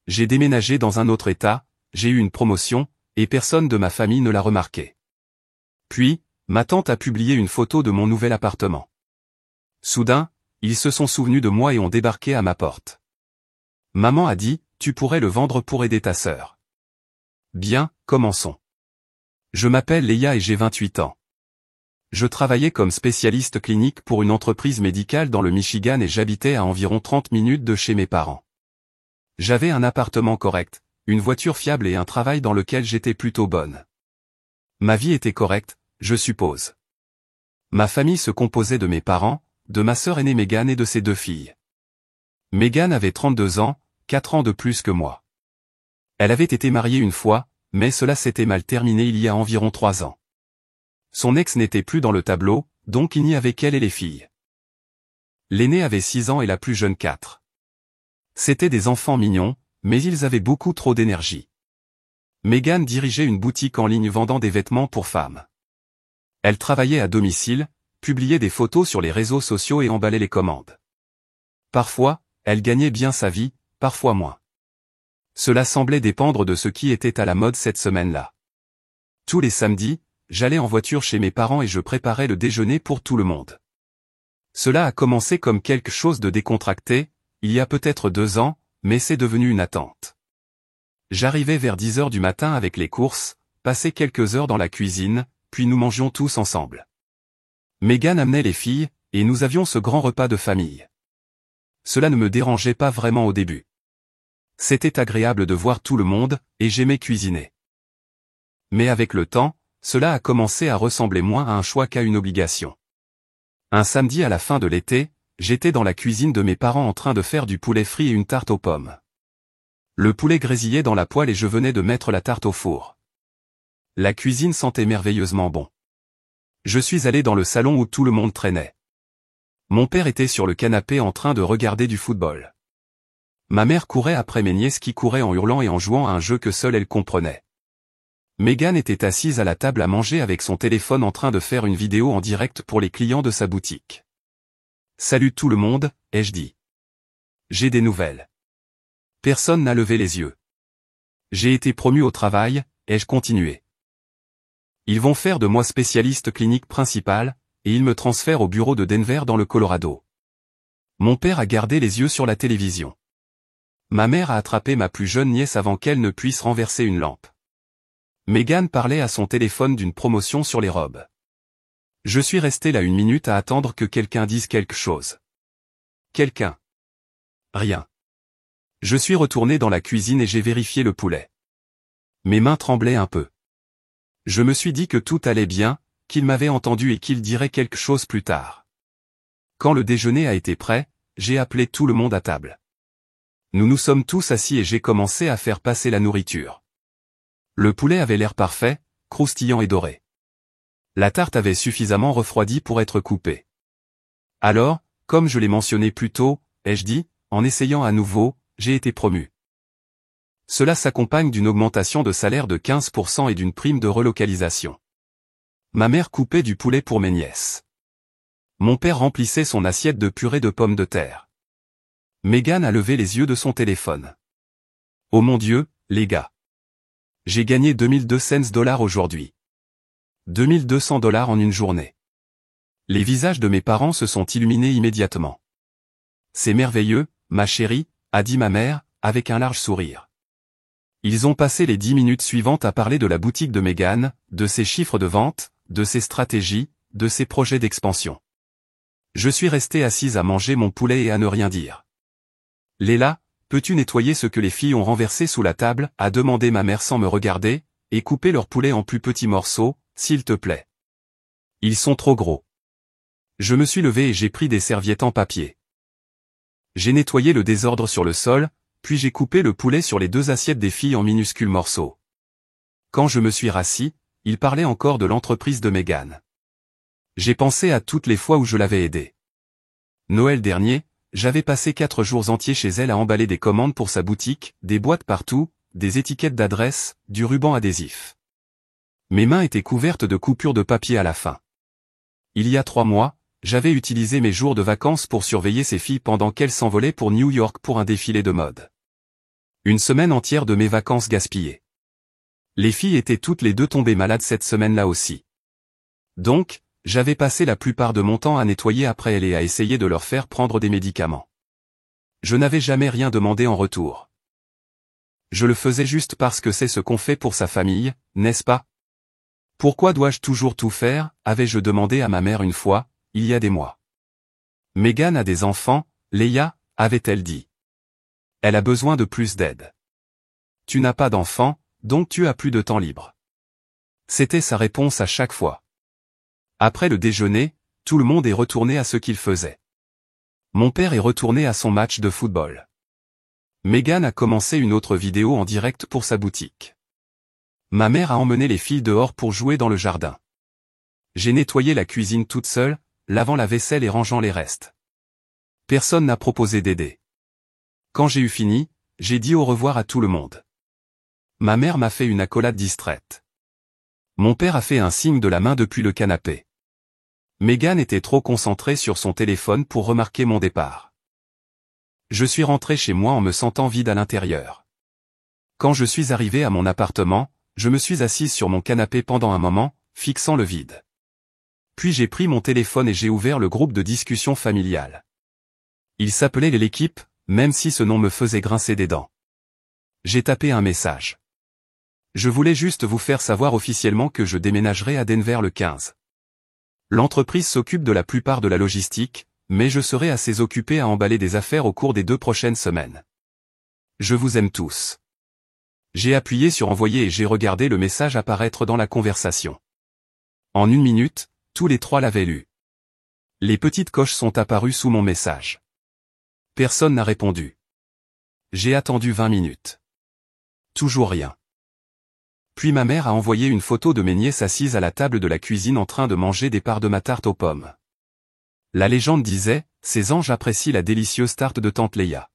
J'ai déménagé dans un autre état, j'ai eu une promotion, et personne de ma famille ne l'a remarqué. Puis, ma tante a publié une photo de mon nouvel appartement. Soudain, ils se sont souvenus de moi et ont débarqué à ma porte. Maman a dit, tu pourrais le vendre pour aider ta sœur. Bien, commençons. Je m'appelle Leia et j'ai 28 ans. Je travaillais comme spécialiste clinique pour une entreprise médicale dans le Michigan et j'habitais à environ 30 minutes de chez mes parents. J'avais un appartement correct, une voiture fiable et un travail dans lequel j'étais plutôt bonne. Ma vie était correcte, je suppose. Ma famille se composait de mes parents, de ma sœur aînée Megan et de ses 2 filles. Megan avait 32 ans, 4 ans de plus que moi. Elle avait été mariée une fois, mais cela s'était mal terminé il y a environ 3 ans. Son ex n'était plus dans le tableau, donc il n'y avait qu'elle et les filles. L'aînée avait 6 ans et la plus jeune 4. C'étaient des enfants mignons, mais ils avaient beaucoup trop d'énergie. Megan dirigeait une boutique en ligne vendant des vêtements pour femmes. Elle travaillait à domicile, publiait des photos sur les réseaux sociaux et emballait les commandes. Parfois, elle gagnait bien sa vie, parfois moins. Cela semblait dépendre de ce qui était à la mode cette semaine-là. Tous les samedis, j'allais en voiture chez mes parents et je préparais le déjeuner pour tout le monde. Cela a commencé comme quelque chose de décontracté, il y a peut-être 2 ans, mais c'est devenu une attente. J'arrivais vers 10 heures du matin avec les courses, passais quelques heures dans la cuisine, puis nous mangions tous ensemble. Megan amenait les filles, et nous avions ce grand repas de famille. Cela ne me dérangeait pas vraiment au début. C'était agréable de voir tout le monde, et j'aimais cuisiner. Mais avec le temps, cela a commencé à ressembler moins à un choix qu'à une obligation. Un samedi à la fin de l'été, j'étais dans la cuisine de mes parents en train de faire du poulet frit et une tarte aux pommes. Le poulet grésillait dans la poêle et je venais de mettre la tarte au four. La cuisine sentait merveilleusement bon. Je suis allé dans le salon où tout le monde traînait. Mon père était sur le canapé en train de regarder du football. Ma mère courait après mes nièces qui couraient en hurlant et en jouant à un jeu que seule elle comprenait. Megan était assise à la table à manger avec son téléphone en train de faire une vidéo en direct pour les clients de sa boutique. « Salut tout le monde », ai-je dit. « J'ai des nouvelles. » Personne n'a levé les yeux. « J'ai été promu au travail », ai-je continué. « Ils vont faire de moi spécialiste clinique principal, et ils me transfèrent au bureau de Denver dans le Colorado. » Mon père a gardé les yeux sur la télévision. Ma mère a attrapé ma plus jeune nièce avant qu'elle ne puisse renverser une lampe. Megan parlait à son téléphone d'une promotion sur les robes. Je suis resté là 1 minute à attendre que quelqu'un dise quelque chose. Quelqu'un. Rien. Je suis retourné dans la cuisine et j'ai vérifié le poulet. Mes mains tremblaient un peu. Je me suis dit que tout allait bien, qu'il m'avait entendu et qu'il dirait quelque chose plus tard. Quand le déjeuner a été prêt, j'ai appelé tout le monde à table. Nous nous sommes tous assis et j'ai commencé à faire passer la nourriture. Le poulet avait l'air parfait, croustillant et doré. La tarte avait suffisamment refroidi pour être coupée. Alors, comme je l'ai mentionné plus tôt, ai-je dit, en essayant à nouveau, j'ai été promu. Cela s'accompagne d'une augmentation de salaire de 15% et d'une prime de relocalisation. Ma mère coupait du poulet pour mes nièces. Mon père remplissait son assiette de purée de pommes de terre. Megan a levé les yeux de son téléphone. Oh mon Dieu, les gars. J'ai gagné 2200 $ aujourd'hui. 2200 $ en une journée. Les visages de mes parents se sont illuminés immédiatement. C'est merveilleux, ma chérie, a dit ma mère, avec un large sourire. Ils ont passé les 10 minutes suivantes à parler de la boutique de Megan, de ses chiffres de vente, de ses stratégies, de ses projets d'expansion. Je suis resté assise à manger mon poulet et à ne rien dire. Léla, peux-tu nettoyer ce que les filles ont renversé sous la table, a demandé ma mère sans me regarder, et couper leur poulet en plus petits morceaux, s'il te plaît. Ils sont trop gros. Je me suis levé et j'ai pris des serviettes en papier. J'ai nettoyé le désordre sur le sol, puis j'ai coupé le poulet sur les 2 assiettes des filles en minuscules morceaux. Quand je me suis rassis, il parlait encore de l'entreprise de Megan. J'ai pensé à toutes les fois où je l'avais aidée. Noël dernier, j'avais passé 4 jours entiers chez elle à emballer des commandes pour sa boutique, des boîtes partout, des étiquettes d'adresse, du ruban adhésif. Mes mains étaient couvertes de coupures de papier à la fin. Il y a 3 mois, j'avais utilisé mes jours de vacances pour surveiller ces filles pendant qu'elles s'envolaient pour New York pour un défilé de mode. Une semaine entière de mes vacances gaspillées. Les filles étaient toutes les deux tombées malades cette semaine-là aussi. Donc, j'avais passé la plupart de mon temps à nettoyer après elles et à essayer de leur faire prendre des médicaments. Je n'avais jamais rien demandé en retour. Je le faisais juste parce que c'est ce qu'on fait pour sa famille, n'est-ce pas? Pourquoi dois-je toujours tout faire, avais-je demandé à ma mère une fois, il y a des mois. Megan a des enfants, Leia, avait-elle dit. Elle a besoin de plus d'aide. Tu n'as pas d'enfants, donc tu as plus de temps libre. C'était sa réponse à chaque fois. Après le déjeuner, tout le monde est retourné à ce qu'il faisait. Mon père est retourné à son match de football. Megan a commencé une autre vidéo en direct pour sa boutique. Ma mère a emmené les filles dehors pour jouer dans le jardin. J'ai nettoyé la cuisine toute seule, lavant la vaisselle et rangeant les restes. Personne n'a proposé d'aider. Quand j'ai eu fini, j'ai dit au revoir à tout le monde. Ma mère m'a fait une accolade distraite. Mon père a fait un signe de la main depuis le canapé. Megan était trop concentrée sur son téléphone pour remarquer mon départ. Je suis rentré chez moi en me sentant vide à l'intérieur. Quand je suis arrivé à mon appartement, je me suis assise sur mon canapé pendant un moment, fixant le vide. Puis j'ai pris mon téléphone et j'ai ouvert le groupe de discussion familiale. Il s'appelait l'équipe, même si ce nom me faisait grincer des dents. J'ai tapé un message. Je voulais juste vous faire savoir officiellement que je déménagerai à Denver le 15. L'entreprise s'occupe de la plupart de la logistique, mais je serai assez occupé à emballer des affaires au cours des 2 prochaines semaines. Je vous aime tous. J'ai appuyé sur envoyer et j'ai regardé le message apparaître dans la conversation. En 1 minute, tous les 3 l'avaient lu. Les petites coches sont apparues sous mon message. Personne n'a répondu. J'ai attendu 20 minutes. Toujours rien. Puis ma mère a envoyé une photo de mes nièces assises à la table de la cuisine en train de manger des parts de ma tarte aux pommes. La légende disait, ces anges apprécient la délicieuse tarte de tante Leia.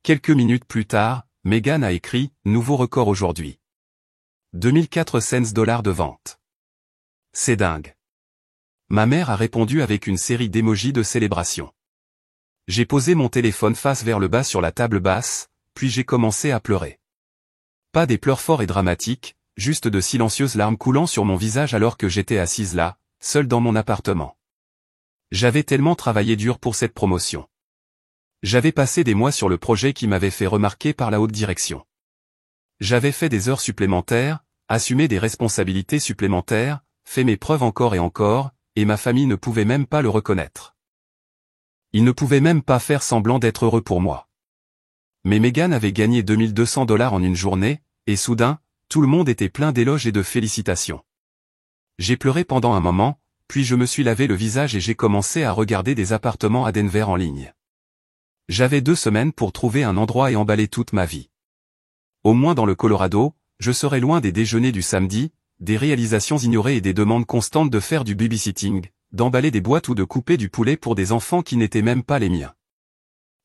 Quelques minutes plus tard, Megan a écrit, nouveau record aujourd'hui. 2400 $ de vente. C'est dingue. Ma mère a répondu avec une série d'émojis de célébration. J'ai posé mon téléphone face vers le bas sur la table basse, puis j'ai commencé à pleurer. Pas des pleurs forts et dramatiques, juste de silencieuses larmes coulant sur mon visage alors que j'étais assise là, seule dans mon appartement. J'avais tellement travaillé dur pour cette promotion. J'avais passé des mois sur le projet qui m'avait fait remarquer par la haute direction. J'avais fait des heures supplémentaires, assumé des responsabilités supplémentaires, fait mes preuves encore, et ma famille ne pouvait même pas le reconnaître. Ils ne pouvaient même pas faire semblant d'être heureux pour moi. Mais Megan avait gagné 2200 $ en une journée, et soudain, tout le monde était plein d'éloges et de félicitations. J'ai pleuré pendant un moment, puis je me suis lavé le visage et j'ai commencé à regarder des appartements à Denver en ligne. J'avais 2 semaines pour trouver un endroit et emballer toute ma vie. Au moins dans le Colorado, je serais loin des déjeuners du samedi, des réalisations ignorées et des demandes constantes de faire du babysitting, d'emballer des boîtes ou de couper du poulet pour des enfants qui n'étaient même pas les miens.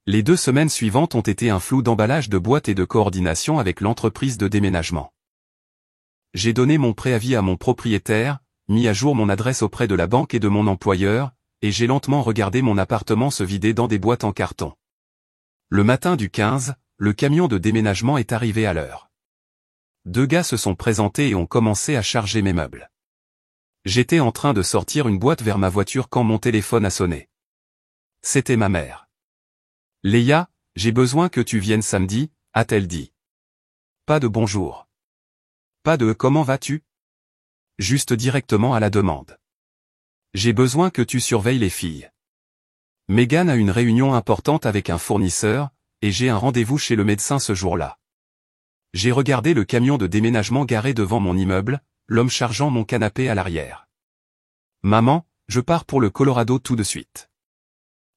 Les 2 semaines suivantes ont été un flou d'emballage de boîtes et de coordination avec l'entreprise de déménagement. J'ai donné mon préavis à mon propriétaire, mis à jour mon adresse auprès de la banque et de mon employeur, et j'ai lentement regardé mon appartement se vider dans des boîtes en carton. Le matin du 15, le camion de déménagement est arrivé à l'heure. 2 gars se sont présentés et ont commencé à charger mes meubles. J'étais en train de sortir une boîte vers ma voiture quand mon téléphone a sonné. C'était ma mère. Leia, j'ai besoin que tu viennes samedi, a-t-elle dit. Pas de bonjour. Pas de comment vas-tu? Juste directement à la demande. J'ai besoin que tu surveilles les filles. Megan a une réunion importante avec un fournisseur, et j'ai un rendez-vous chez le médecin ce jour-là. J'ai regardé le camion de déménagement garé devant mon immeuble, l'homme chargeant mon canapé à l'arrière. Maman, je pars pour le Colorado tout de suite.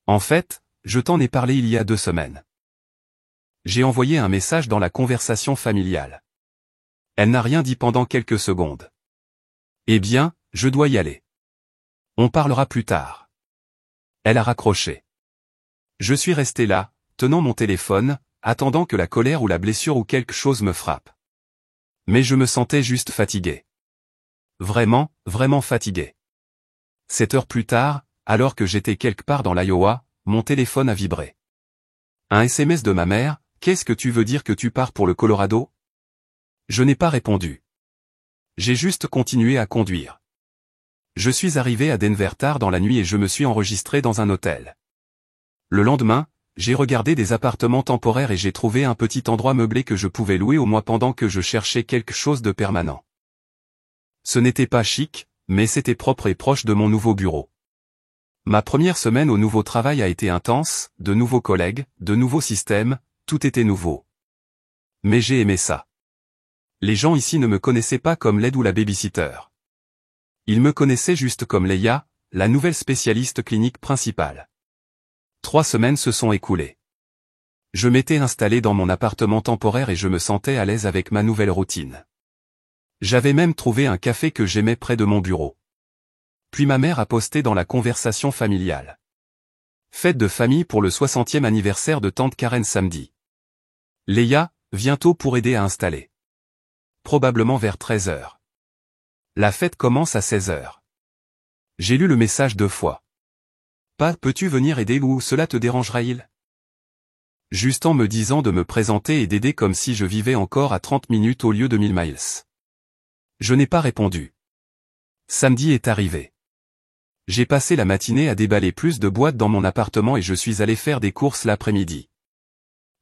En fait, je t'en ai parlé il y a 2 semaines. J'ai envoyé un message dans la conversation familiale. Elle n'a rien dit pendant quelques secondes. Eh bien, je dois y aller. On parlera plus tard. Elle a raccroché. Je suis resté là, tenant mon téléphone, attendant que la colère ou la blessure ou quelque chose me frappe. Mais je me sentais juste fatigué. Vraiment, vraiment fatigué. 7 heures plus tard, alors que j'étais quelque part dans l'Iowa, mon téléphone a vibré. Un SMS de ma mère, qu'est-ce que tu veux dire que tu pars pour le Colorado? Je n'ai pas répondu. J'ai juste continué à conduire. Je suis arrivé à Denver tard dans la nuit et je me suis enregistré dans un hôtel. Le lendemain, j'ai regardé des appartements temporaires et j'ai trouvé un petit endroit meublé que je pouvais louer au mois pendant que je cherchais quelque chose de permanent. Ce n'était pas chic, mais c'était propre et proche de mon nouveau bureau. Ma première semaine au nouveau travail a été intense, de nouveaux collègues, de nouveaux systèmes, tout était nouveau. Mais j'ai aimé ça. Les gens ici ne me connaissaient pas comme l'aide ou la babysitter. Ils me connaissaient juste comme Leia, la nouvelle spécialiste clinique principale. 3 semaines se sont écoulées. Je m'étais installé dans mon appartement temporaire et je me sentais à l'aise avec ma nouvelle routine. J'avais même trouvé un café que j'aimais près de mon bureau. Puis ma mère a posté dans la conversation familiale. Fête de famille pour le 60e anniversaire de tante Karen samedi. Leia, viens tôt pour aider à installer. Probablement vers 13 h. La fête commence à 16 h. J'ai lu le message 2 fois. Pas peux-tu venir aider ou cela te dérangera-il? Juste en me disant de me présenter et d'aider comme si je vivais encore à 30 minutes au lieu de 1000 miles. Je n'ai pas répondu. Samedi est arrivé. J'ai passé la matinée à déballer plus de boîtes dans mon appartement et je suis allé faire des courses l'après-midi.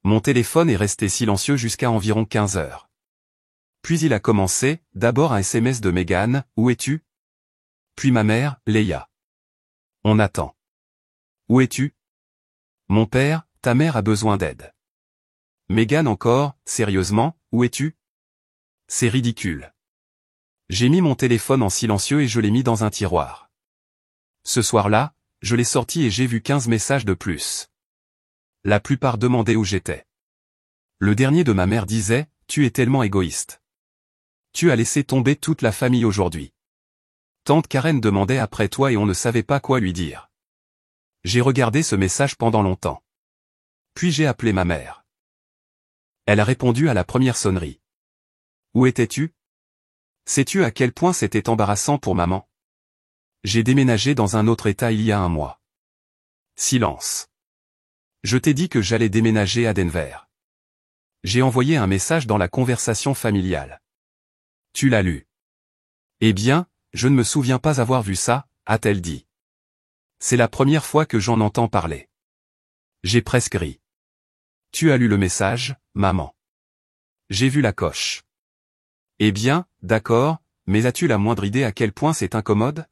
Mon téléphone est resté silencieux jusqu'à environ 15 h. Puis il a commencé, d'abord un SMS de Megan, où es-tu? Puis ma mère, Leia. On attend. Où es-tu? Mon père, ta mère a besoin d'aide. Megan encore, sérieusement, où es-tu? C'est ridicule. J'ai mis mon téléphone en silencieux et je l'ai mis dans un tiroir. Ce soir-là, je l'ai sorti et j'ai vu 15 messages de plus. La plupart demandaient où j'étais. Le dernier de ma mère disait, tu es tellement égoïste. Tu as laissé tomber toute la famille aujourd'hui. Tante Karen demandait après toi et on ne savait pas quoi lui dire. J'ai regardé ce message pendant longtemps. Puis j'ai appelé ma mère. Elle a répondu à la première sonnerie. Où étais-tu? Sais-tu à quel point c'était embarrassant pour maman? J'ai déménagé dans un autre état il y a 1 mois. Silence. Je t'ai dit que j'allais déménager à Denver. J'ai envoyé un message dans la conversation familiale. Tu l'as lu. Eh bien, je ne me souviens pas avoir vu ça, a-t-elle dit. C'est la première fois que j'en entends parler. J'ai presque ri. Tu as lu le message, maman. J'ai vu la coche. Eh bien, d'accord, mais as-tu la moindre idée à quel point c'est incommode?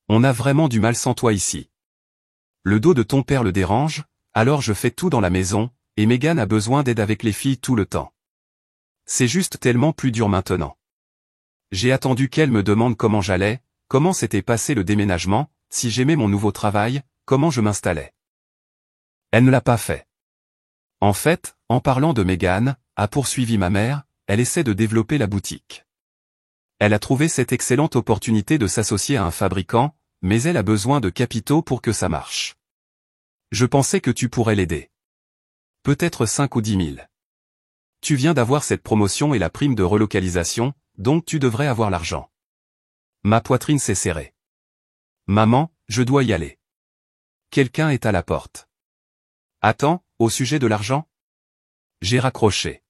On a vraiment du mal sans toi ici. Le dos de ton père le dérange, alors je fais tout dans la maison, et Megan a besoin d'aide avec les filles tout le temps. C'est juste tellement plus dur maintenant. J'ai attendu qu'elle me demande comment j'allais, comment s'était passé le déménagement, si j'aimais mon nouveau travail, comment je m'installais. Elle ne l'a pas fait. En fait, en parlant de Megan, a poursuivi ma mère, elle essaie de développer la boutique. Elle a trouvé cette excellente opportunité de s'associer à un fabricant, mais elle a besoin de capitaux pour que ça marche. Je pensais que tu pourrais l'aider. Peut-être 5 ou 10 000. Tu viens d'avoir cette promotion et la prime de relocalisation, donc tu devrais avoir l'argent. Ma poitrine s'est serrée. Maman, je dois y aller. Quelqu'un est à la porte. Attends, au sujet de l'argent? J'ai raccroché.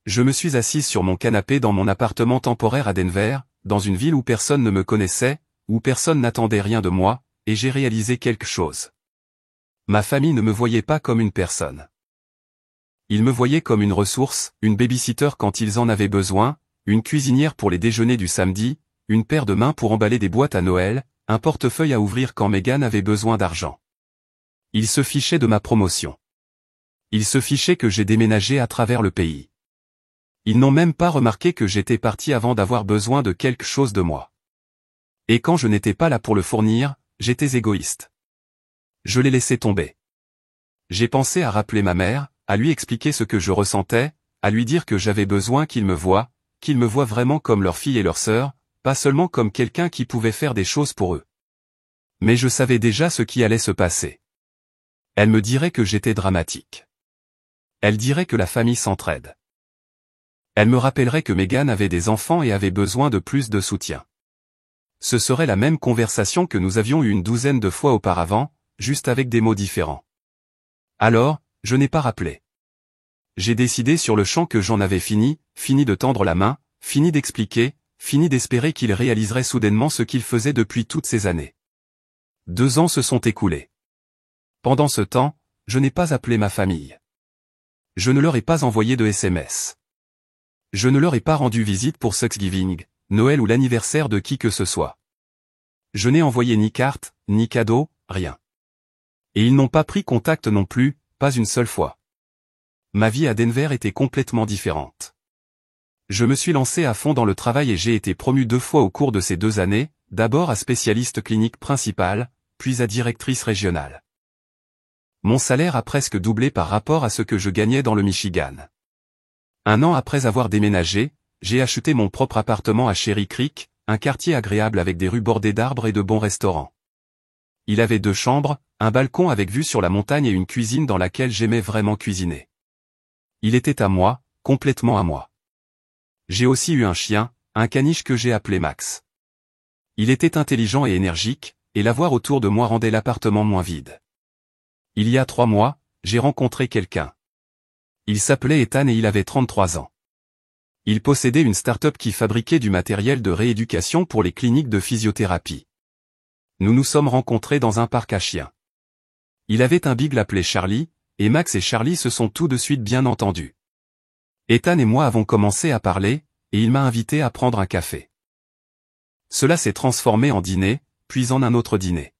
Je me suis assise sur mon canapé dans mon appartement temporaire à Denver, dans une ville où personne ne me connaissait, où personne n'attendait rien de moi, et j'ai réalisé quelque chose. Ma famille ne me voyait pas comme une personne. Ils me voyaient comme une ressource, une babysitter quand ils en avaient besoin, une cuisinière pour les déjeuners du samedi, une paire de mains pour emballer des boîtes à Noël, un portefeuille à ouvrir quand Megan avait besoin d'argent. Ils se fichaient de ma promotion. Ils se fichaient que j'ai déménagé à travers le pays. Ils n'ont même pas remarqué que j'étais parti avant d'avoir besoin de quelque chose de moi. Et quand je n'étais pas là pour le fournir, j'étais égoïste. Je l'ai laissé tomber. J'ai pensé à rappeler ma mère, à lui expliquer ce que je ressentais, à lui dire que j'avais besoin qu'il me voie vraiment comme leur fille et leur sœur, pas seulement comme quelqu'un qui pouvait faire des choses pour eux. Mais je savais déjà ce qui allait se passer. Elle me dirait que j'étais dramatique. Elle dirait que la famille s'entraide. Elle me rappellerait que Megan avait des enfants et avait besoin de plus de soutien. Ce serait la même conversation que nous avions eue une douzaine de fois auparavant, juste avec des mots différents. Alors, je n'ai pas rappelé. j'ai décidé sur le champ que j'en avais fini de tendre la main, fini d'expliquer, fini d'espérer qu'il réaliserait soudainement ce qu'il faisait depuis toutes ces années. 2 ans se sont écoulés. Pendant ce temps, je n'ai pas appelé ma famille. Je ne leur ai pas envoyé de SMS. Je ne leur ai pas rendu visite pour Thanksgiving, Noël ou l'anniversaire de qui que ce soit. Je n'ai envoyé ni carte, ni cadeau, rien. Et ils n'ont pas pris contact non plus, pas une seule fois. Ma vie à Denver était complètement différente. Je me suis lancé à fond dans le travail et j'ai été promu 2 fois au cours de ces 2 années, d'abord à spécialiste clinique principale, puis à directrice régionale. Mon salaire a presque doublé par rapport à ce que je gagnais dans le Michigan. 1 an après avoir déménagé, j'ai acheté mon propre appartement à Cherry Creek, un quartier agréable avec des rues bordées d'arbres et de bons restaurants. Il avait 2 chambres, un balcon avec vue sur la montagne et une cuisine dans laquelle j'aimais vraiment cuisiner. Il était à moi, complètement à moi. J'ai aussi eu un chien, un caniche que j'ai appelé Max. Il était intelligent et énergique, et l'avoir autour de moi rendait l'appartement moins vide. Il y a 3 mois, j'ai rencontré quelqu'un. Il s'appelait Ethan et il avait 33 ans. Il possédait une start-up qui fabriquait du matériel de rééducation pour les cliniques de physiothérapie. Nous nous sommes rencontrés dans un parc à chiens. Il avait un beagle appelé Charlie, et Max et Charlie se sont tout de suite bien entendus. Ethan et moi avons commencé à parler, et il m'a invité à prendre un café. Cela s'est transformé en dîner, puis en un autre dîner.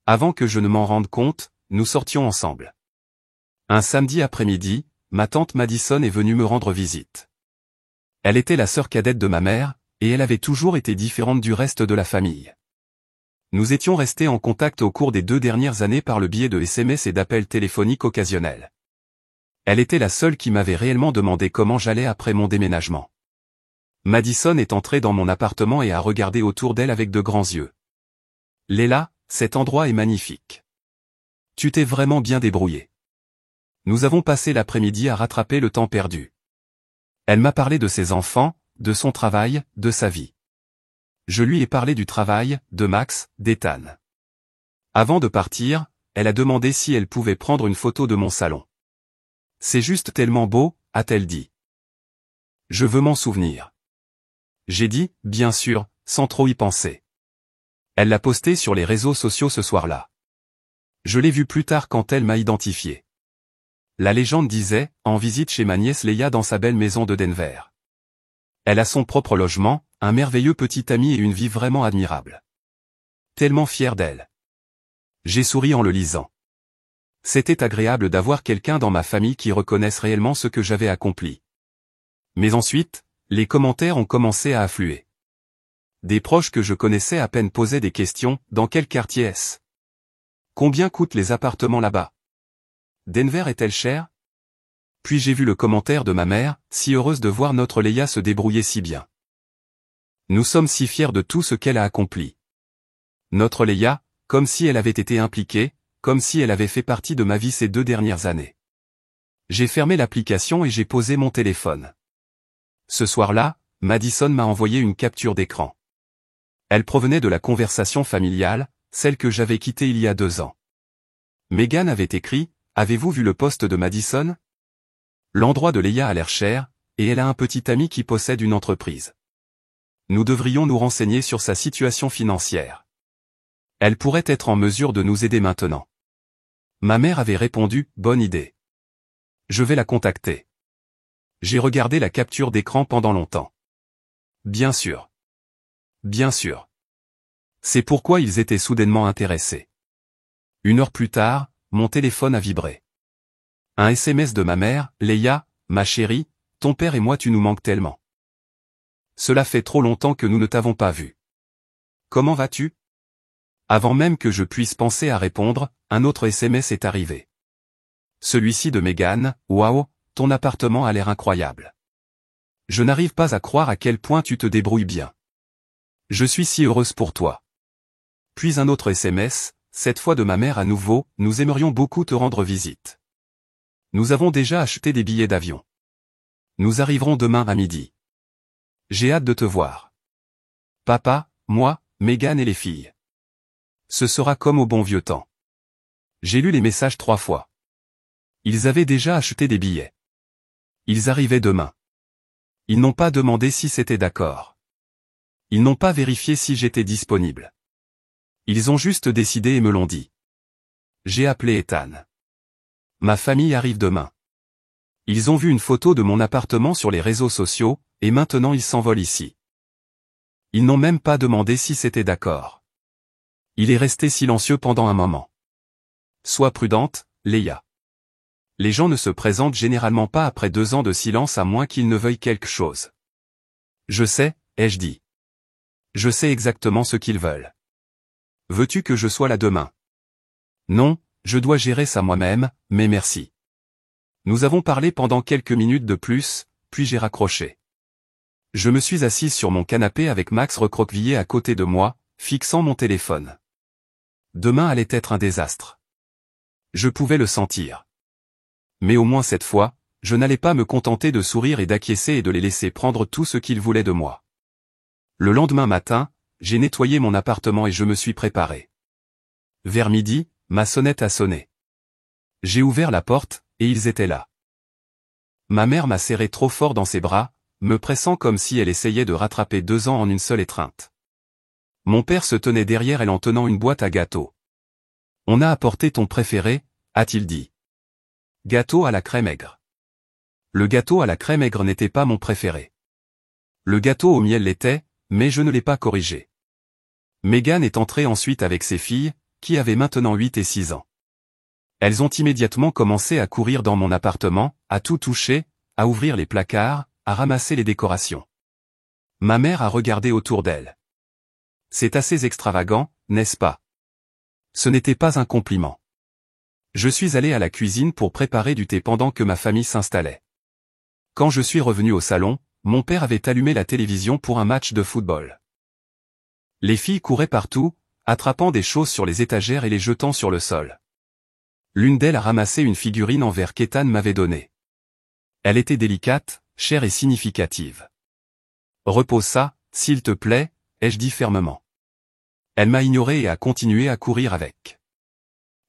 Avant que je ne m'en rende compte, nous sortions ensemble. Un samedi après-midi, ma tante Madison est venue me rendre visite. Elle était la sœur cadette de ma mère, et elle avait toujours été différente du reste de la famille. Nous étions restés en contact au cours des 2 dernières années par le biais de SMS et d'appels téléphoniques occasionnels. Elle était la seule qui m'avait réellement demandé comment j'allais après mon déménagement. Madison est entrée dans mon appartement et a regardé autour d'elle avec de grands yeux. « Léla, cet endroit est magnifique. Tu t'es vraiment bien débrouillée. » Nous avons passé l'après-midi à rattraper le temps perdu. Elle m'a parlé de ses enfants, de son travail, de sa vie. Je lui ai parlé du travail, de Max, d'Ethan. Avant de partir, elle a demandé si elle pouvait prendre une photo de mon salon. « C'est juste tellement beau », a-t-elle dit. « Je veux m'en souvenir. » J'ai dit, bien sûr, sans trop y penser. Elle l'a posté sur les réseaux sociaux ce soir-là. Je l'ai vue plus tard quand elle m'a identifié. La légende disait, en visite chez ma nièce Leia dans sa belle maison de Denver. Elle a son propre logement, un merveilleux petit ami et une vie vraiment admirable. Tellement fière d'elle. J'ai souri en le lisant. C'était agréable d'avoir quelqu'un dans ma famille qui reconnaisse réellement ce que j'avais accompli. Mais ensuite, les commentaires ont commencé à affluer. Des proches que je connaissais à peine posaient des questions, dans quel quartier est-ce? Combien coûtent les appartements là-bas? Denver est-elle chère? Puis j'ai vu le commentaire de ma mère, si heureuse de voir notre Leia se débrouiller si bien. Nous sommes si fiers de tout ce qu'elle a accompli. Notre Leia, comme si elle avait été impliquée, comme si elle avait fait partie de ma vie ces 2 dernières années. J'ai fermé l'application et j'ai posé mon téléphone. Ce soir-là, Madison m'a envoyé une capture d'écran. Elle provenait de la conversation familiale, celle que j'avais quittée il y a 2 ans. Megan avait écrit, « Avez-vous vu le post de Madison? L'endroit de Leia a l'air cher, et elle a un petit ami qui possède une entreprise. Nous devrions nous renseigner sur sa situation financière. Elle pourrait être en mesure de nous aider maintenant. » Ma mère avait répondu, « Bonne idée. Je vais la contacter. » J'ai regardé la capture d'écran pendant longtemps. Bien sûr. Bien sûr. C'est pourquoi ils étaient soudainement intéressés. 1 heure plus tard, mon téléphone a vibré. Un SMS de ma mère, « Leia, ma chérie, ton père et moi tu nous manques tellement. Cela fait trop longtemps que nous ne t'avons pas vu. Comment vas-tu » Avant même que je puisse penser à répondre, un autre SMS est arrivé. Celui-ci de Megan, « Waouh, ton appartement a l'air incroyable. Je n'arrive pas à croire à quel point tu te débrouilles bien. Je suis si heureuse pour toi. » Puis un autre SMS, cette fois de ma mère à nouveau, « Nous aimerions beaucoup te rendre visite. Nous avons déjà acheté des billets d'avion. Nous arriverons demain à midi. J'ai hâte de te voir. Papa, moi, Megan et les filles. Ce sera comme au bon vieux temps. » J'ai lu les messages 3 fois. Ils avaient déjà acheté des billets. Ils arrivaient demain. Ils n'ont pas demandé si c'était d'accord. Ils n'ont pas vérifié si j'étais disponible. Ils ont juste décidé et me l'ont dit. J'ai appelé Ethan. Ma famille arrive demain. Ils ont vu une photo de mon appartement sur les réseaux sociaux, et maintenant ils s'envolent ici. Ils n'ont même pas demandé si c'était d'accord. Il est resté silencieux pendant un moment. Sois prudente, Leia. Les gens ne se présentent généralement pas après 2 ans de silence à moins qu'ils ne veuillent quelque chose. Je sais, ai-je dit. Je sais exactement ce qu'ils veulent. Veux-tu que je sois là demain? Non, je dois gérer ça moi-même, mais merci. Nous avons parlé pendant quelques minutes de plus, puis j'ai raccroché. Je me suis assise sur mon canapé avec Max recroquevillé à côté de moi, fixant mon téléphone. Demain allait être un désastre. Je pouvais le sentir. Mais au moins cette fois, je n'allais pas me contenter de sourire et d'acquiescer et de les laisser prendre tout ce qu'ils voulaient de moi. Le lendemain matin, j'ai nettoyé mon appartement et je me suis préparé. Vers midi, ma sonnette a sonné. J'ai ouvert la porte, et ils étaient là. Ma mère m'a serré trop fort dans ses bras, me pressant comme si elle essayait de rattraper 2 ans en une seule étreinte. Mon père se tenait derrière elle en tenant une boîte à gâteaux. On a apporté ton préféré, a-t-il dit. Gâteau à la crème aigre. Le gâteau à la crème aigre n'était pas mon préféré. Le gâteau au miel l'était, mais je ne l'ai pas corrigé. Megan est entrée ensuite avec ses filles, qui avaient maintenant 8 et 6 ans. Elles ont immédiatement commencé à courir dans mon appartement, à tout toucher, à ouvrir les placards, à ramasser les décorations. Ma mère a regardé autour d'elle. C'est assez extravagant, n'est-ce pas? Ce n'était pas un compliment. Je suis allé à la cuisine pour préparer du thé pendant que ma famille s'installait. Quand je suis revenu au salon, mon père avait allumé la télévision pour un match de football. Les filles couraient partout, attrapant des choses sur les étagères et les jetant sur le sol. L'une d'elles a ramassé une figurine en verre qu'Ethan m'avait donnée. Elle était délicate, chère et significative. Repose ça, s'il te plaît, ai-je dit fermement. Elle m'a ignoré et a continué à courir avec.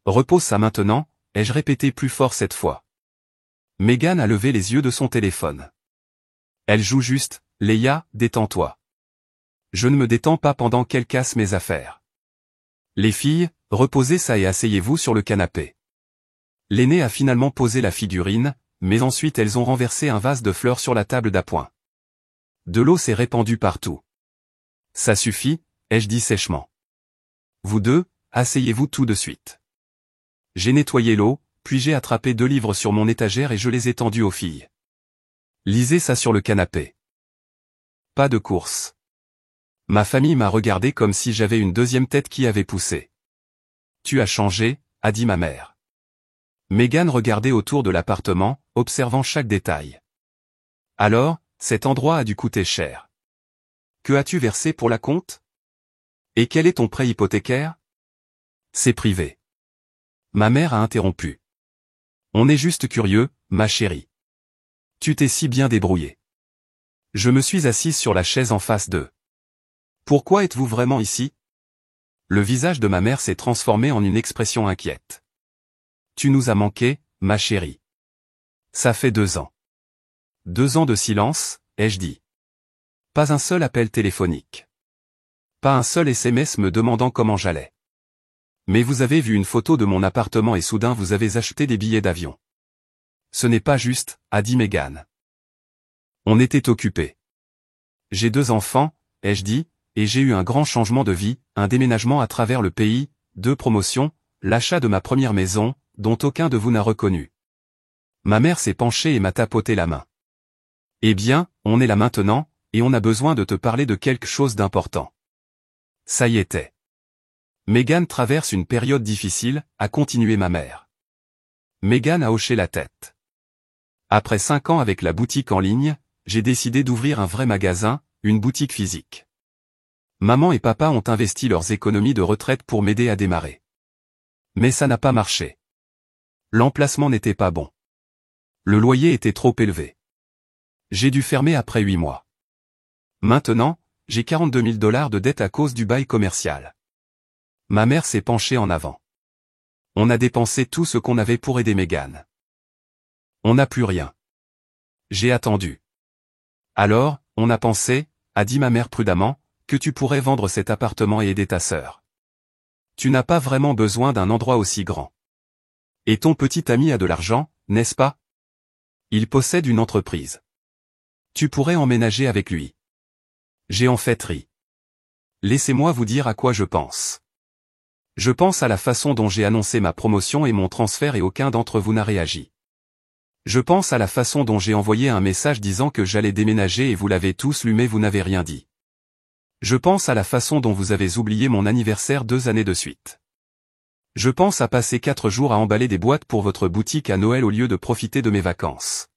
Repose ça maintenant, ai-je répété plus fort cette fois. Megan a levé les yeux de son téléphone. Elle joue juste, Leia, détends-toi. Je ne me détends pas pendant qu'elle casse mes affaires. Les filles, reposez ça et asseyez-vous sur le canapé. L'aînée a finalement posé la figurine, mais ensuite elles ont renversé un vase de fleurs sur la table d'appoint. De l'eau s'est répandue partout. Ça suffit, ai-je dit sèchement. Vous deux, asseyez-vous tout de suite. J'ai nettoyé l'eau, puis j'ai attrapé 2 livres sur mon étagère et je les ai tendus aux filles. Lisez ça sur le canapé. Pas de course. Ma famille m'a regardé comme si j'avais une deuxième tête qui avait poussé. Tu as changé, a dit ma mère. Megan regardait autour de l'appartement, observant chaque détail. Alors, cet endroit a dû coûter cher. Que as-tu versé pour la compte? Et quel est ton prêt hypothécaire? C'est privé. Ma mère a interrompu. On est juste curieux, ma chérie. Tu t'es si bien débrouillée. Je me suis assise sur la chaise en face d'eux. Pourquoi êtes-vous vraiment ici? Le visage de ma mère s'est transformé en une expression inquiète. Tu nous as manqué, ma chérie. Ça fait 2 ans. 2 ans de silence, ai-je dit. Pas un seul appel téléphonique. Pas un seul SMS me demandant comment j'allais. Mais vous avez vu une photo de mon appartement et soudain vous avez acheté des billets d'avion. Ce n'est pas juste, a dit Megan. On était occupés. J'ai 2 enfants, ai-je dit, et j'ai eu un grand changement de vie, un déménagement à travers le pays, 2 promotions, l'achat de ma première maison, dont aucun de vous n'a reconnu. Ma mère s'est penchée et m'a tapoté la main. Eh bien, on est là maintenant, et on a besoin de te parler de quelque chose d'important. Ça y était. Megan traverse une période difficile, a continué ma mère. Megan a hoché la tête. Après 5 ans avec la boutique en ligne, j'ai décidé d'ouvrir un vrai magasin, une boutique physique. Maman et papa ont investi leurs économies de retraite pour m'aider à démarrer. Mais ça n'a pas marché. L'emplacement n'était pas bon. Le loyer était trop élevé. J'ai dû fermer après 8 mois. Maintenant, j'ai 42 000 $ de dette à cause du bail commercial. Ma mère s'est penchée en avant. On a dépensé tout ce qu'on avait pour aider Megan. On n'a plus rien. J'ai attendu. Alors, on a pensé, a dit ma mère prudemment, que tu pourrais vendre cet appartement et aider ta sœur. Tu n'as pas vraiment besoin d'un endroit aussi grand. Et ton petit ami a de l'argent, n'est-ce pas? Il possède une entreprise. Tu pourrais emménager avec lui. J'ai en fait ri. Laissez-moi vous dire à quoi je pense. Je pense à la façon dont j'ai annoncé ma promotion et mon transfert et aucun d'entre vous n'a réagi. Je pense à la façon dont j'ai envoyé un message disant que j'allais déménager et vous l'avez tous lu mais vous n'avez rien dit. Je pense à la façon dont vous avez oublié mon anniversaire 2 années de suite. Je pense à passer 4 jours à emballer des boîtes pour votre boutique à Noël au lieu de profiter de mes vacances.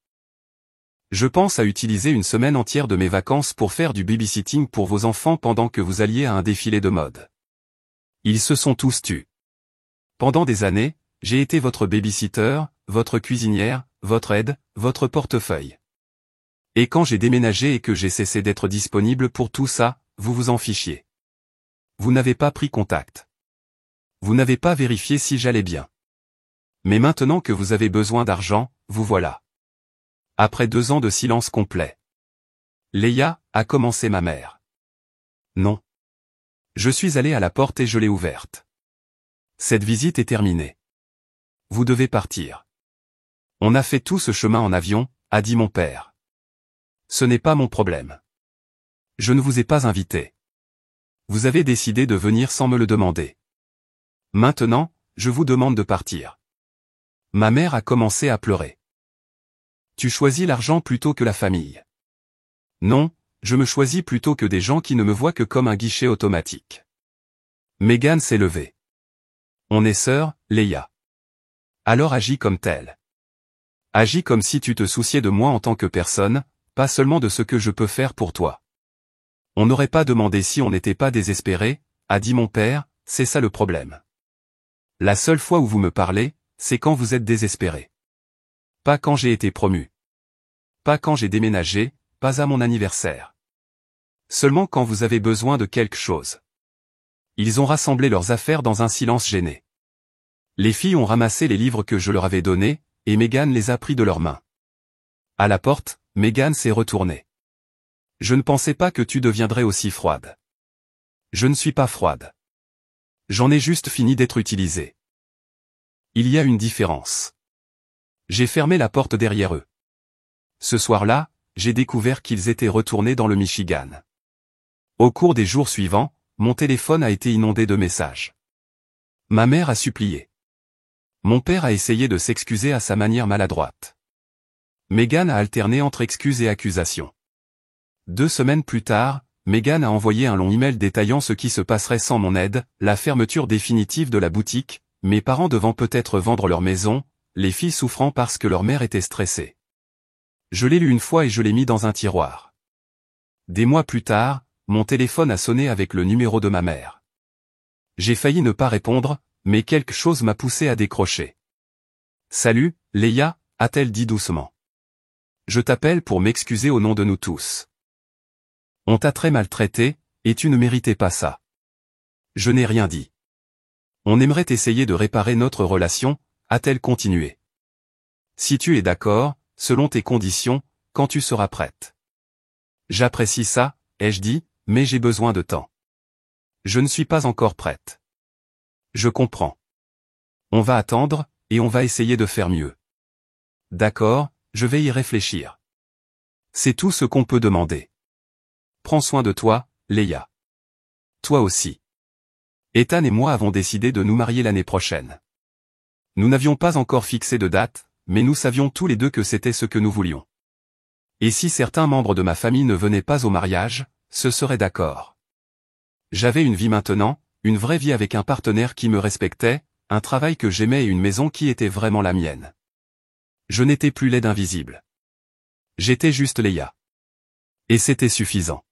Je pense à utiliser une semaine entière de mes vacances pour faire du babysitting pour vos enfants pendant que vous alliez à un défilé de mode. Ils se sont tous tus. Pendant des années, j'ai été votre babysitter, votre cuisinière, votre aide, votre portefeuille. Et quand j'ai déménagé et que j'ai cessé d'être disponible pour tout ça, vous vous en fichiez. Vous n'avez pas pris contact. Vous n'avez pas vérifié si j'allais bien. Mais maintenant que vous avez besoin d'argent, vous voilà. Après 2 ans de silence complet. Leia, a commencé ma mère. Non. Je suis allé à la porte et je l'ai ouverte. Cette visite est terminée. Vous devez partir. On a fait tout ce chemin en avion, a dit mon père. Ce n'est pas mon problème. Je ne vous ai pas invité. Vous avez décidé de venir sans me le demander. Maintenant, je vous demande de partir. Ma mère a commencé à pleurer. Tu choisis l'argent plutôt que la famille. Non, je me choisis plutôt que des gens qui ne me voient que comme un guichet automatique. Megan s'est levée. On est sœurs, Leia. Alors agis comme telle. Agis comme si tu te souciais de moi en tant que personne, pas seulement de ce que je peux faire pour toi. On n'aurait pas demandé si on n'était pas désespéré, a dit mon père, c'est ça le problème. La seule fois où vous me parlez, c'est quand vous êtes désespéré. Pas quand j'ai été promu. Pas quand j'ai déménagé, pas à mon anniversaire. Seulement quand vous avez besoin de quelque chose. Ils ont rassemblé leurs affaires dans un silence gêné. Les filles ont ramassé les livres que je leur avais donnés, et Megan les a pris de leurs mains. À la porte, Megan s'est retournée. Je ne pensais pas que tu deviendrais aussi froide. Je ne suis pas froide. J'en ai juste fini d'être utilisé. Il y a une différence. J'ai fermé la porte derrière eux. Ce soir-là, j'ai découvert qu'ils étaient retournés dans le Michigan. Au cours des jours suivants, mon téléphone a été inondé de messages. Ma mère a supplié. Mon père a essayé de s'excuser à sa manière maladroite. Megan a alterné entre excuses et accusations. 2 semaines plus tard, Megan a envoyé un long email détaillant ce qui se passerait sans mon aide, la fermeture définitive de la boutique, mes parents devant peut-être vendre leur maison, les filles souffrant parce que leur mère était stressée. Je l'ai lu une fois et je l'ai mis dans un tiroir. Des mois plus tard, mon téléphone a sonné avec le numéro de ma mère. J'ai failli ne pas répondre, mais quelque chose m'a poussé à décrocher. « Salut, Leia » a-t-elle dit doucement. « Je t'appelle pour m'excuser au nom de nous tous. On t'a très maltraité, et tu ne méritais pas ça. Je n'ai rien dit. On aimerait essayer de réparer notre relation, a-t-elle continué. Si tu es d'accord, selon tes conditions, quand tu seras prête. J'apprécie ça, ai-je dit, mais j'ai besoin de temps. Je ne suis pas encore prête. Je comprends. On va attendre, et on va essayer de faire mieux. D'accord, je vais y réfléchir. C'est tout ce qu'on peut demander. Prends soin de toi, Leia. Toi aussi. Ethan et moi avons décidé de nous marier l'année prochaine. Nous n'avions pas encore fixé de date, mais nous savions tous les deux que c'était ce que nous voulions. Et si certains membres de ma famille ne venaient pas au mariage, ce serait d'accord. J'avais une vie maintenant, une vraie vie avec un partenaire qui me respectait, un travail que j'aimais et une maison qui était vraiment la mienne. Je n'étais plus laide invisible. J'étais juste Leia. Et c'était suffisant.